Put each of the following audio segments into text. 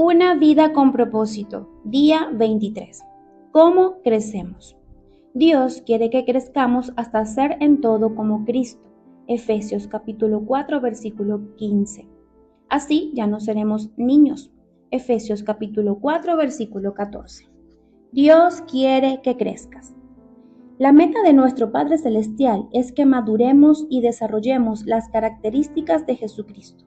Una vida con propósito, día 23. ¿Cómo crecemos? Dios quiere que crezcamos hasta ser en todo como Cristo. Efesios capítulo 4, versículo 15. Así ya no seremos niños. Efesios capítulo 4, versículo 14. Dios quiere que crezcas. La meta de nuestro Padre Celestial es que maduremos y desarrollemos las características de Jesucristo.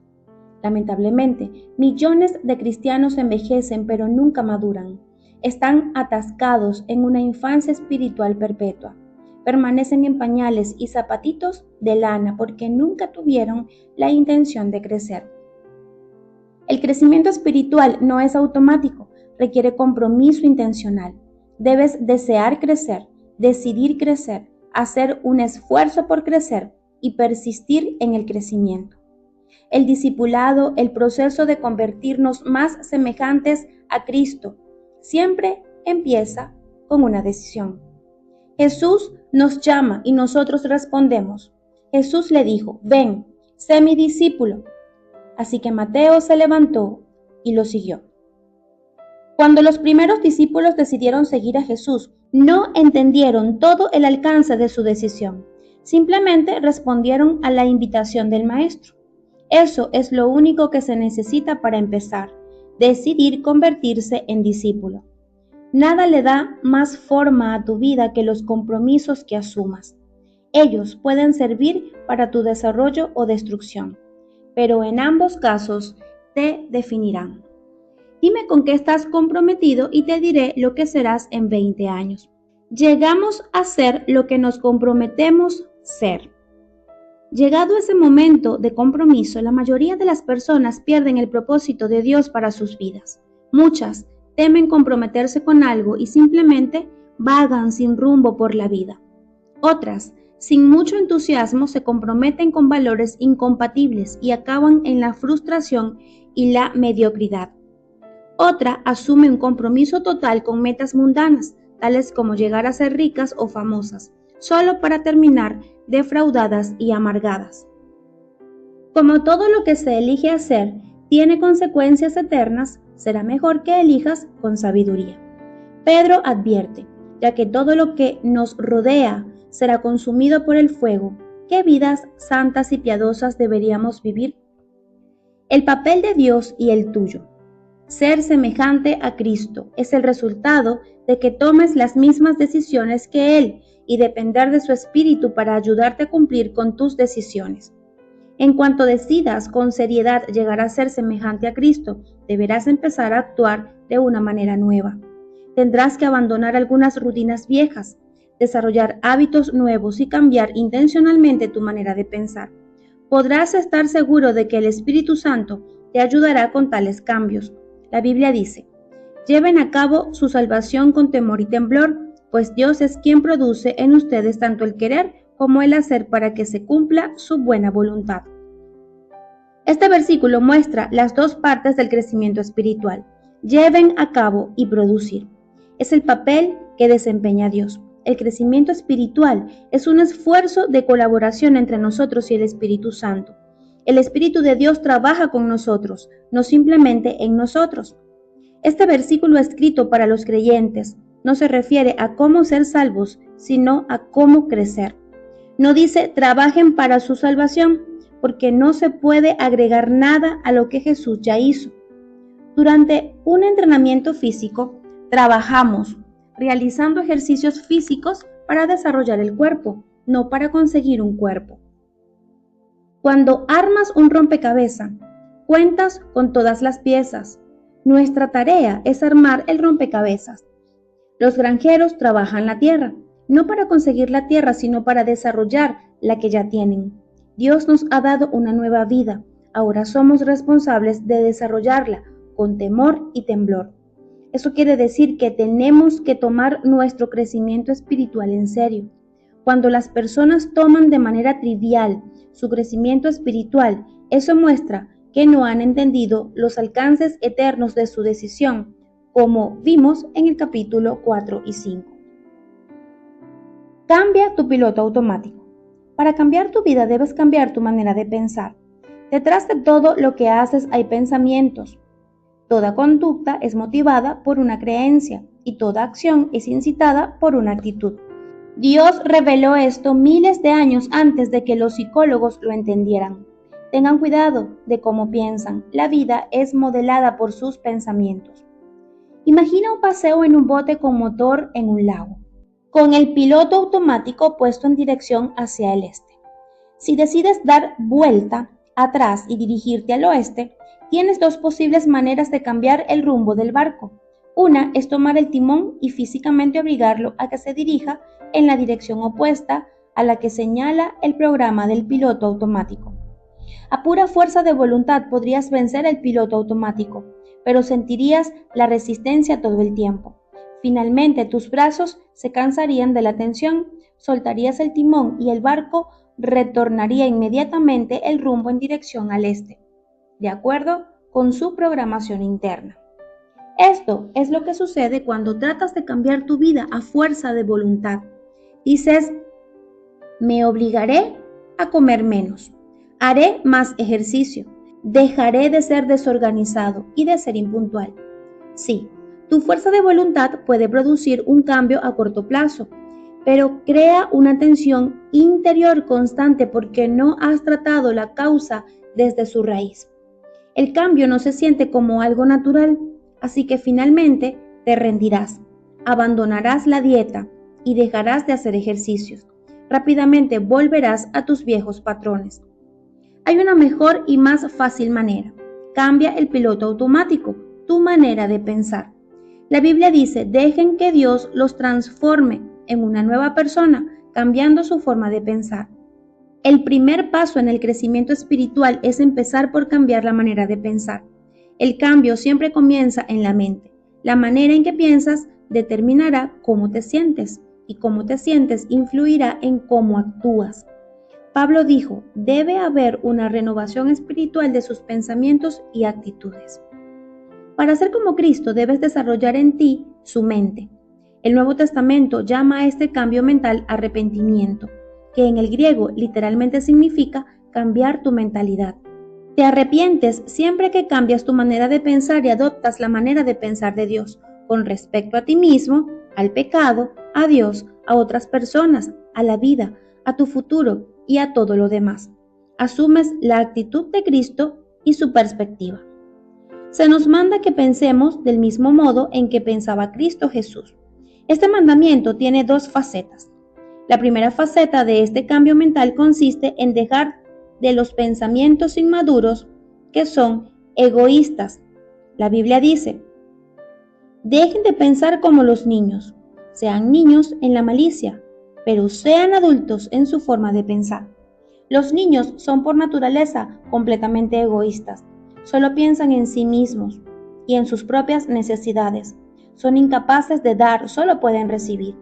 Lamentablemente, millones de cristianos envejecen pero nunca maduran. Están atascados en una infancia espiritual perpetua. Permanecen en pañales y zapatitos de lana porque nunca tuvieron la intención de crecer. El crecimiento espiritual no es automático, requiere compromiso intencional. Debes desear crecer, decidir crecer, hacer un esfuerzo por crecer y persistir en el crecimiento. El discipulado, el proceso de convertirnos más semejantes a Cristo, siempre empieza con una decisión. Jesús nos llama y nosotros respondemos. Jesús le dijo, ven, sé mi discípulo. Así que Mateo se levantó y lo siguió. Cuando los primeros discípulos decidieron seguir a Jesús, no entendieron todo el alcance de su decisión. Simplemente respondieron a la invitación del Maestro. Eso es lo único que se necesita para empezar, decidir convertirse en discípulo. Nada le da más forma a tu vida que los compromisos que asumas. Ellos pueden servir para tu desarrollo o destrucción, pero en ambos casos te definirán. Dime con qué estás comprometido y te diré lo que serás en 20 años. Llegamos a ser lo que nos comprometemos ser. Llegado ese momento de compromiso, la mayoría de las personas pierden el propósito de Dios para sus vidas. Muchas temen comprometerse con algo y simplemente vagan sin rumbo por la vida. Otras, sin mucho entusiasmo, se comprometen con valores incompatibles y acaban en la frustración y la mediocridad. Otra asume un compromiso total con metas mundanas, tales como llegar a ser ricas o famosas, solo para terminar defraudadas y amargadas. Como todo lo que se elige hacer tiene consecuencias eternas, será mejor que elijas con sabiduría. Pedro advierte, ya que todo lo que nos rodea será consumido por el fuego, ¿qué vidas santas y piadosas deberíamos vivir? El papel de Dios y el tuyo. Ser semejante a Cristo es el resultado de que tomes las mismas decisiones que Él y depender de su espíritu para ayudarte a cumplir con tus decisiones. En cuanto decidas con seriedad llegar a ser semejante a Cristo, deberás empezar a actuar de una manera nueva. Tendrás que abandonar algunas rutinas viejas, desarrollar hábitos nuevos y cambiar intencionalmente tu manera de pensar. Podrás estar seguro de que el Espíritu Santo te ayudará con tales cambios. La Biblia dice, lleven a cabo su salvación con temor y temblor, pues Dios es quien produce en ustedes tanto el querer como el hacer para que se cumpla su buena voluntad. Este versículo muestra las dos partes del crecimiento espiritual, lleven a cabo y producir. Es el papel que desempeña Dios. El crecimiento espiritual es un esfuerzo de colaboración entre nosotros y el Espíritu Santo. El Espíritu de Dios trabaja con nosotros, no simplemente en nosotros. Este versículo escrito para los creyentes no se refiere a cómo ser salvos, sino a cómo crecer. No dice trabajen para su salvación, porque no se puede agregar nada a lo que Jesús ya hizo. Durante un entrenamiento físico, trabajamos realizando ejercicios físicos para desarrollar el cuerpo, no para conseguir un cuerpo. Cuando armas un rompecabezas, cuentas con todas las piezas. Nuestra tarea es armar el rompecabezas. Los granjeros trabajan la tierra, no para conseguir la tierra, sino para desarrollar la que ya tienen. Dios nos ha dado una nueva vida. Ahora somos responsables de desarrollarla con temor y temblor. Eso quiere decir que tenemos que tomar nuestro crecimiento espiritual en serio. Cuando las personas toman de manera trivial su crecimiento espiritual, eso muestra que no han entendido los alcances eternos de su decisión, como vimos en el capítulo 4 y 5. Cambia tu piloto automático. Para cambiar tu vida debes cambiar tu manera de pensar. Detrás de todo lo que haces hay pensamientos. Toda conducta es motivada por una creencia y toda acción es incitada por una actitud. Dios reveló esto miles de años antes de que los psicólogos lo entendieran. Tengan cuidado de cómo piensan. La vida es modelada por sus pensamientos. Imagina un paseo en un bote con motor en un lago, con el piloto automático puesto en dirección hacia el este. Si decides dar vuelta atrás y dirigirte al oeste, tienes dos posibles maneras de cambiar el rumbo del barco. Una es tomar el timón y físicamente obligarlo a que se dirija en la dirección opuesta a la que señala el programa del piloto automático. A pura fuerza de voluntad podrías vencer el piloto automático, pero sentirías la resistencia todo el tiempo. Finalmente, tus brazos se cansarían de la tensión, soltarías el timón y el barco retornaría inmediatamente el rumbo en dirección al este, de acuerdo con su programación interna. Esto es lo que sucede cuando tratas de cambiar tu vida a fuerza de voluntad. Dices, me obligaré a comer menos, haré más ejercicio, dejaré de ser desorganizado y de ser impuntual. Sí, tu fuerza de voluntad puede producir un cambio a corto plazo, pero crea una tensión interior constante porque no has tratado la causa desde su raíz. El cambio no se siente como algo natural, así que finalmente te rendirás, abandonarás la dieta y dejarás de hacer ejercicios. Rápidamente volverás a tus viejos patrones. Hay una mejor y más fácil manera. Cambia el piloto automático, tu manera de pensar. La Biblia dice, dejen que Dios los transforme en una nueva persona, cambiando su forma de pensar. El primer paso en el crecimiento espiritual es empezar por cambiar la manera de pensar. El cambio siempre comienza en la mente. La manera en que piensas determinará cómo te sientes y cómo te sientes influirá en cómo actúas. Pablo dijo, debe haber una renovación espiritual de sus pensamientos y actitudes. Para ser como Cristo debes desarrollar en ti su mente. El Nuevo Testamento llama a este cambio mental arrepentimiento, que en el griego literalmente significa cambiar tu mentalidad. Te arrepientes siempre que cambias tu manera de pensar y adoptas la manera de pensar de Dios con respecto a ti mismo, al pecado, a Dios, a otras personas, a la vida, a tu futuro y a todo lo demás. Asumes la actitud de Cristo y su perspectiva. Se nos manda que pensemos del mismo modo en que pensaba Cristo Jesús. Este mandamiento tiene dos facetas. La primera faceta de este cambio mental consiste en dejar de los pensamientos inmaduros que son egoístas. La Biblia dice, dejen de pensar como los niños, sean niños en la malicia, pero sean adultos en su forma de pensar. Los niños son por naturaleza completamente egoístas, solo piensan en sí mismos y en sus propias necesidades. Son incapaces de dar, solo pueden recibir.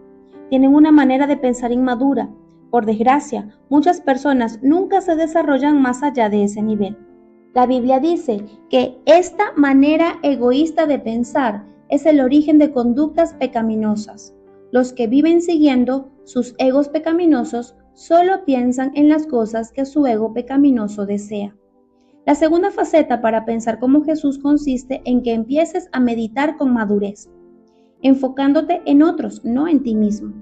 Tienen una manera de pensar inmadura. Por desgracia, muchas personas nunca se desarrollan más allá de ese nivel. La Biblia dice que esta manera egoísta de pensar es el origen de conductas pecaminosas. Los que viven siguiendo sus egos pecaminosos solo piensan en las cosas que su ego pecaminoso desea. La segunda faceta para pensar como Jesús consiste en que empieces a meditar con madurez, enfocándote en otros, no en ti mismo.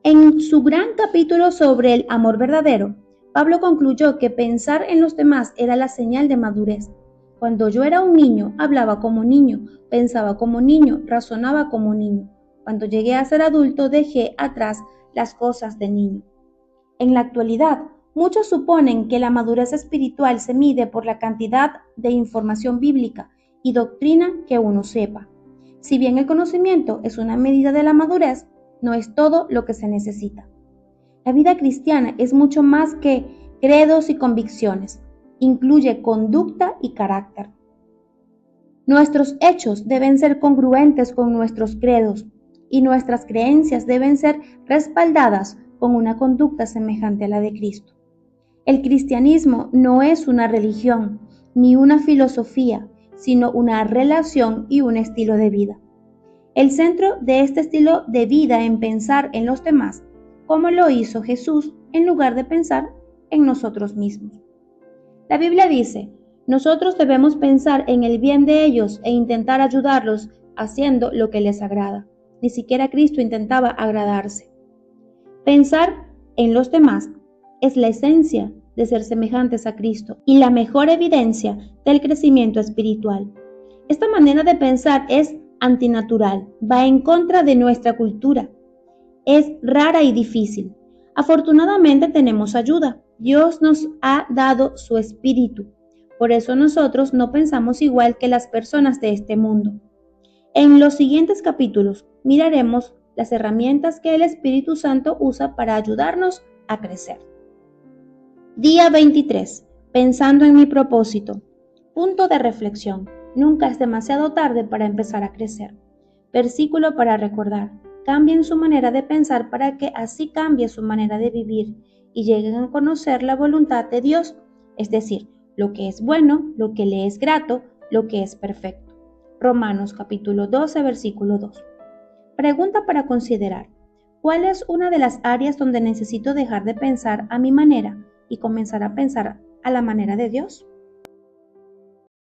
En su gran capítulo sobre el amor verdadero, Pablo concluyó que pensar en los demás era la señal de madurez. Cuando yo era un niño, hablaba como niño, pensaba como niño, razonaba como niño. Cuando llegué a ser adulto, dejé atrás las cosas de niño. En la actualidad, muchos suponen que la madurez espiritual se mide por la cantidad de información bíblica y doctrina que uno sepa. Si bien el conocimiento es una medida de la madurez, no es todo lo que se necesita. La vida cristiana es mucho más que credos y convicciones, incluye conducta y carácter. Nuestros hechos deben ser congruentes con nuestros credos y nuestras creencias deben ser respaldadas con una conducta semejante a la de Cristo. El cristianismo no es una religión ni una filosofía, sino una relación y un estilo de vida. El centro de este estilo de vida en pensar en los demás, como lo hizo Jesús, en lugar de pensar en nosotros mismos. La Biblia dice, Nosotros debemos pensar en el bien de ellos e intentar ayudarlos haciendo lo que les agrada. Ni siquiera Cristo intentaba agradarse. Pensar en los demás es la esencia de ser semejantes a Cristo y la mejor evidencia del crecimiento espiritual. Esta manera de pensar es antinatural, va en contra de nuestra cultura. Es rara y difícil. Afortunadamente tenemos ayuda. Dios nos ha dado su espíritu. Por eso nosotros no pensamos igual que las personas de este mundo. En los siguientes capítulos miraremos las herramientas que el Espíritu Santo usa para ayudarnos a crecer. Día 23. Pensando en mi propósito. Punto de reflexión. Nunca es demasiado tarde para empezar a crecer. Versículo para recordar. Cambien su manera de pensar para que así cambie su manera de vivir y lleguen a conocer la voluntad de Dios, es decir, lo que es bueno, lo que le es grato, lo que es perfecto. Romanos capítulo 12, versículo 2. Pregunta para considerar. ¿Cuál es una de las áreas donde necesito dejar de pensar a mi manera y comenzar a pensar a la manera de Dios?